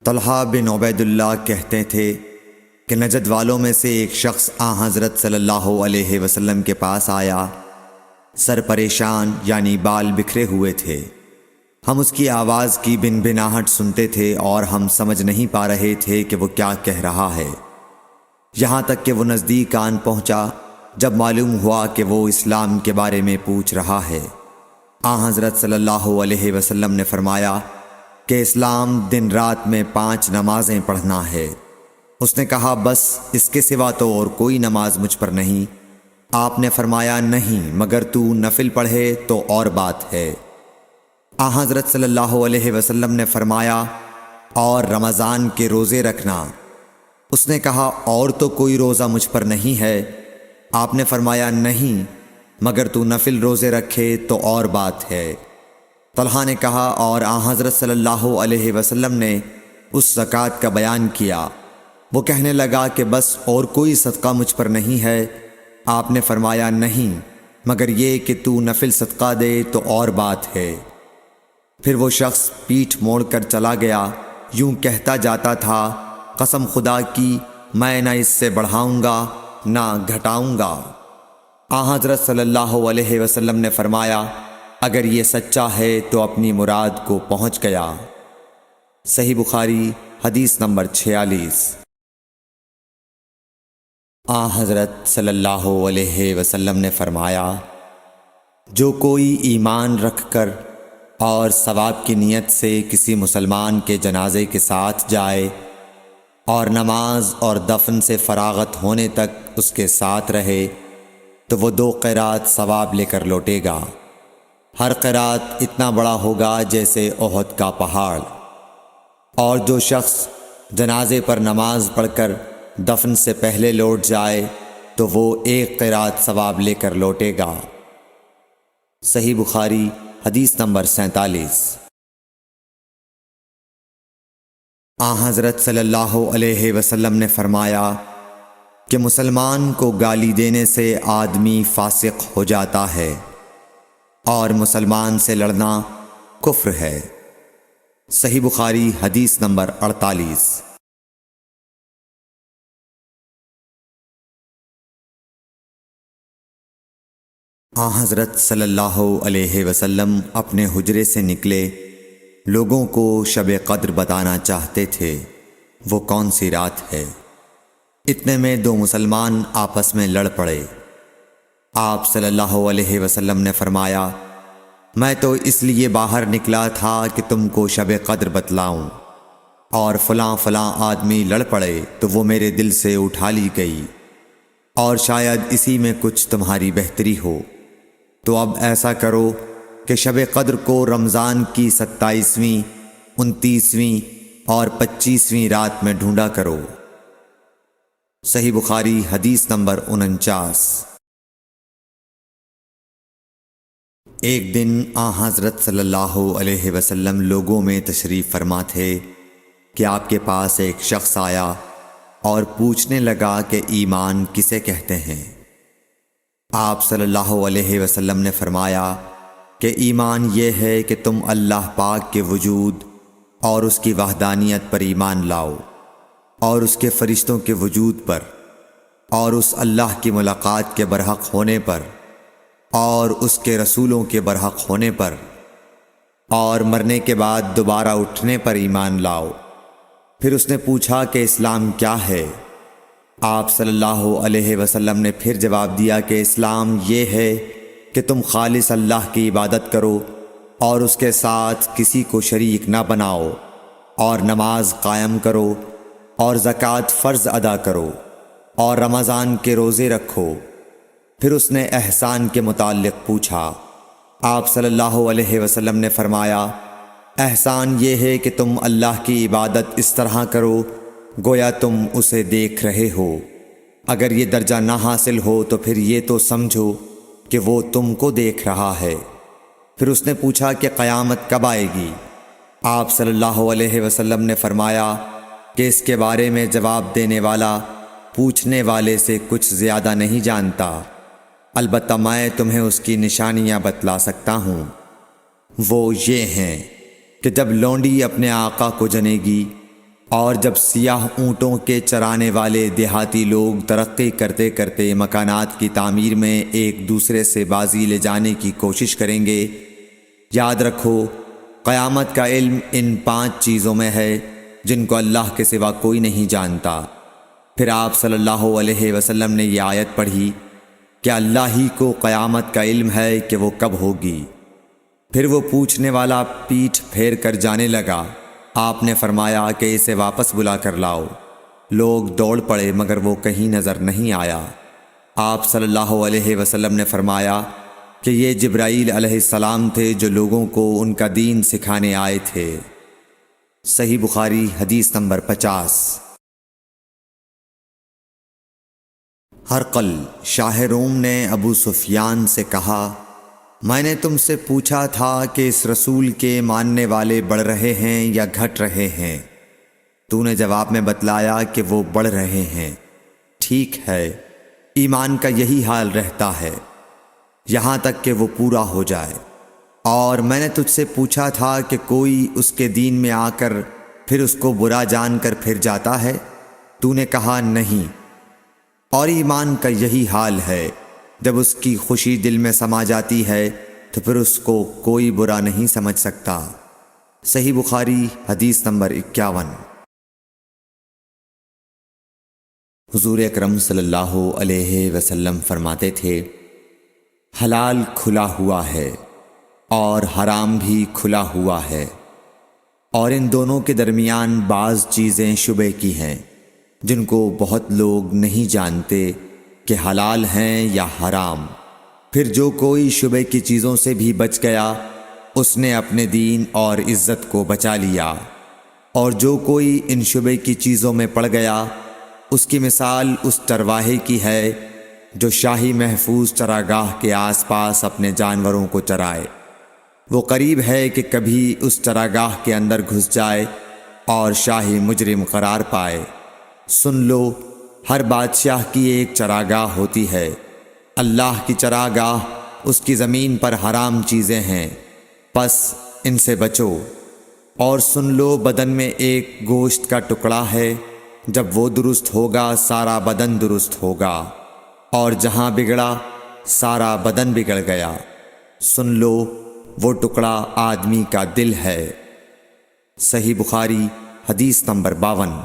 طلحہ بن عبید اللہ کہتے تھے کہ نجد والوں میں سے ایک شخص حضرت صلی اللہ علیہ وسلم کے پاس آیا، سر پریشان یعنی بال بکھرے ہوئے تھے۔ ہم اس کی آواز کی بن بناہٹ سنتے تھے اور ہم سمجھ نہیں پا رہے تھے کہ وہ کیا کہہ رہا ہے، یہاں تک کہ وہ نزدیک آن پہنچا جب معلوم ہوا کہ وہ اسلام کے بارے میں پوچھ رہا ہے۔ حضرت صلی اللہ علیہ وسلم نے فرمایا کہ اسلام دن رات میں 5 نمازیں پڑھنا ہے۔ اس نے کہا بس اس کے سوا تو اور کوئی نماز مجھ پر نہیں۔ آپ نے فرمایا نہیں مگر تو نفل پڑھے تو اور بات ہے۔ حضرت صلی اللہ علیہ وسلم نے فرمایا اور رمضان کے روزے رکھنا۔ اس نے کہا اور تو کوئی روزہ مجھ پر نہیں ہے۔ آپ نے فرمایا نہیں مگر تو نفل روزے رکھے تو اور بات ہے۔ طلحہ نے کہا اور حضرت صلی اللہ علیہ وسلم نے اس زکوٰۃ کا بیان کیا۔ وہ کہنے لگا کہ بس اور کوئی صدقہ مجھ پر نہیں ہے۔ آپ نے فرمایا نہیں مگر یہ کہ تو نفل صدقہ دے تو اور بات ہے۔ پھر وہ شخص پیٹھ موڑ کر چلا گیا، یوں کہتا جاتا تھا قسم خدا کی میں نہ اس سے بڑھاؤں گا نہ گھٹاؤں گا۔ حضرت صلی اللہ علیہ وسلم نے فرمایا اگر یہ سچا ہے تو اپنی مراد کو پہنچ گیا۔ صحیح بخاری حدیث نمبر 46۔ حضرت صلی اللہ علیہ وسلم نے فرمایا جو کوئی ایمان رکھ کر اور ثواب کی نیت سے کسی مسلمان کے جنازے کے ساتھ جائے اور نماز اور دفن سے فراغت ہونے تک اس کے ساتھ رہے تو وہ 2 قیرات ثواب لے کر لوٹے گا۔ ہر قیرات اتنا بڑا ہوگا جیسے احد کا پہاڑ۔ اور جو شخص جنازے پر نماز پڑھ کر دفن سے پہلے لوٹ جائے تو وہ 1 قیرات ثواب لے کر لوٹے گا۔ صحیح بخاری حدیث نمبر 47۔ حضرت صلی اللہ علیہ وسلم نے فرمایا کہ مسلمان کو گالی دینے سے آدمی فاسق ہو جاتا ہے اور مسلمان سے لڑنا کفر ہے۔ صحیح بخاری حدیث نمبر 48۔ حضرت صلی اللہ علیہ وسلم اپنے حجرے سے نکلے، لوگوں کو شب قدر بتانا چاہتے تھے وہ کون سی رات ہے۔ اتنے میں 2 مسلمان آپس میں لڑ پڑے۔ آپ صلی اللہ علیہ وسلم نے فرمایا میں تو اس لیے باہر نکلا تھا کہ تم کو شب قدر بتلاؤں، اور فلاں فلاں آدمی لڑ پڑے تو وہ میرے دل سے اٹھا لی گئی، اور شاید اسی میں کچھ تمہاری بہتری ہو۔ تو اب ایسا کرو کہ شب قدر کو رمضان کی 27ویں، 29ویں اور 25ویں رات میں ڈھونڈا کرو۔ صحیح بخاری حدیث نمبر 49۔ ایک دن حضرت صلی اللہ علیہ وسلم لوگوں میں تشریف فرما تھے کہ آپ کے پاس ایک شخص آیا اور پوچھنے لگا کہ ایمان کسے کہتے ہیں۔ آپ صلی اللہ علیہ وسلم نے فرمایا کہ ایمان یہ ہے کہ تم اللہ پاک کے وجود اور اس کی وحدانیت پر ایمان لاؤ، اور اس کے فرشتوں کے وجود پر، اور اس اللہ کی ملاقات کے برحق ہونے پر، اور اس کے رسولوں کے برحق ہونے پر، اور مرنے کے بعد دوبارہ اٹھنے پر ایمان لاؤ۔ پھر اس نے پوچھا کہ اسلام کیا ہے؟ آپ صلی اللہ علیہ وسلم نے پھر جواب دیا کہ اسلام یہ ہے کہ تم خالص اللہ کی عبادت کرو اور اس کے ساتھ کسی کو شریک نہ بناؤ، اور نماز قائم کرو، اور زکوٰۃ فرض ادا کرو، اور رمضان کے روزے رکھو۔ پھر اس نے احسان کے متعلق پوچھا۔ آپ صلی اللہ علیہ وسلم نے فرمایا احسان یہ ہے کہ تم اللہ کی عبادت اس طرح کرو گویا تم اسے دیکھ رہے ہو۔ اگر یہ درجہ نہ حاصل ہو تو پھر یہ تو سمجھو کہ وہ تم کو دیکھ رہا ہے۔ پھر اس نے پوچھا کہ قیامت کب آئے گی؟ آپ صلی اللہ علیہ وسلم نے فرمایا کہ اس کے بارے میں جواب دینے والا پوچھنے والے سے کچھ زیادہ نہیں جانتا، البتہ میں تمہیں اس کی نشانیاں بتلا سکتا ہوں۔ وہ یہ ہیں کہ جب لونڈی اپنے آقا کو جنے گی اور جب سیاہ اونٹوں کے چرانے والے دیہاتی لوگ ترقی کرتے کرتے مکانات کی تعمیر میں ایک دوسرے سے بازی لے جانے کی کوشش کریں گے، یاد رکھو قیامت کا علم ان 5 چیزوں میں ہے جن کو اللہ کے سوا کوئی نہیں جانتا۔ پھر آپ صلی اللہ علیہ وسلم نے یہ آیت پڑھی کہ اللہ ہی کو قیامت کا علم ہے کہ وہ کب ہوگی۔ پھر وہ پوچھنے والا پیٹھ پھیر کر جانے لگا۔ آپ نے فرمایا کہ اسے واپس بلا کر لاؤ۔ لوگ دوڑ پڑے مگر وہ کہیں نظر نہیں آیا۔ آپ صلی اللہ علیہ وسلم نے فرمایا کہ یہ جبرائیل علیہ السلام تھے جو لوگوں کو ان کا دین سکھانے آئے تھے۔ صحیح بخاری حدیث نمبر 50۔ ہرقل شاہ روم نے ابو سفیان سے کہا، میں نے تم سے پوچھا تھا کہ اس رسول کے ماننے والے بڑھ رہے ہیں یا گھٹ رہے ہیں؟ تو نے جواب میں بتلایا کہ وہ بڑھ رہے ہیں۔ ٹھیک ہے، ایمان کا یہی حال رہتا ہے یہاں تک کہ وہ پورا ہو جائے۔ اور میں نے تجھ سے پوچھا تھا کہ کوئی اس کے دین میں آ کر پھر اس کو برا جان کر پھر جاتا ہے؟ تو نے کہا نہیں۔ اور ایمان کا یہی حال ہے، جب اس کی خوشی دل میں سما جاتی ہے تو پھر اس کو کوئی برا نہیں سمجھ سکتا۔ صحیح بخاری حدیث نمبر 51۔ حضور اکرم صلی اللہ علیہ وسلم فرماتے تھے، حلال کھلا ہوا ہے اور حرام بھی کھلا ہوا ہے، اور ان دونوں کے درمیان بعض چیزیں شبہ کی ہیں جن کو بہت لوگ نہیں جانتے کہ حلال ہیں یا حرام۔ پھر جو کوئی شبہ کی چیزوں سے بھی بچ گیا اس نے اپنے دین اور عزت کو بچا لیا، اور جو کوئی ان شبہ کی چیزوں میں پڑ گیا اس کی مثال اس چرواہے کی ہے جو شاہی محفوظ چراگاہ کے آس پاس اپنے جانوروں کو چرائے۔ وہ قریب ہے کہ کبھی اس چراگاہ کے اندر گھس جائے اور شاہی مجرم قرار پائے۔ سن لو، ہر بادشاہ کی ایک چراگاہ ہوتی ہے۔ اللہ کی چراگاہ اس کی زمین پر حرام چیزیں ہیں، پس ان سے بچو۔ اور سن لو، بدن میں ایک گوشت کا ٹکڑا ہے، جب وہ درست ہوگا سارا بدن درست ہوگا، اور جہاں بگڑا سارا بدن بگڑ گیا۔ سن لو، وہ ٹکڑا آدمی کا دل ہے۔ صحیح بخاری حدیث نمبر 52۔